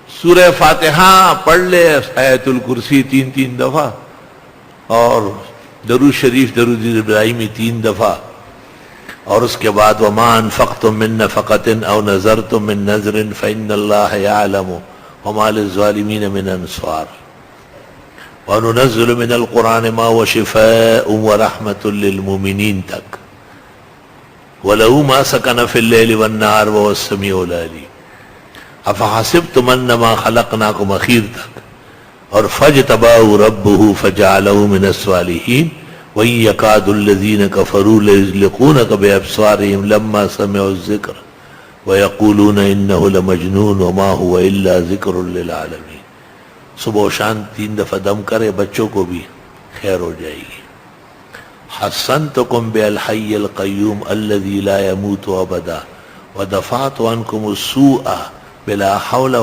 सूरह फातिहा पढ़ ले, आयतुल कुर्सी 3-3 दफा, और दरूद शरीफ दरूद इब्राहिमी 3 दफा, और उसके बाद वमा अनफक़्तुम मिन नफ़क़तिन औ नज़रतुम मिन नज़रिन फ़इन्नल्लाह यअलमु वमा लिज़्ज़ालिमीन मिन अंस्वार व नुनज़्ज़िलु मिनल क़ुरानि मा हुवा शिफ़ाउन व रहमतुल लिल मुमिनीन तक वलहु मा सकन फ़िल लैलि वन नहार व हुवस समीउल अलीम। अफ़हसिब्तुम अन्नमा ख़लक़नाकुम अख़ीर तक, और फ़ज्तबाहु रब्बुहु फ़जअलहु मिनस सालिहीन व इन यकादुल्लज़ीन कफ़रू लयुज़्लिक़ूनका बिअब्सारिहिम लम्मा समिअु ज़िक्र व यक़ूलून इन्नहु लमजनून व मा हुवा इल्ला ज़िक्रुल लिल आलमीन। सुबह शाम 3 दफा दम करे, बच्चों को भी खैर हो जाएगी। हस्सनतुकुम बिल हय्यिल क़य्यूम अल्लज़ी ला यमूतु अबदा व दफ़अतु अन्कुमुस सूअ बिला हौला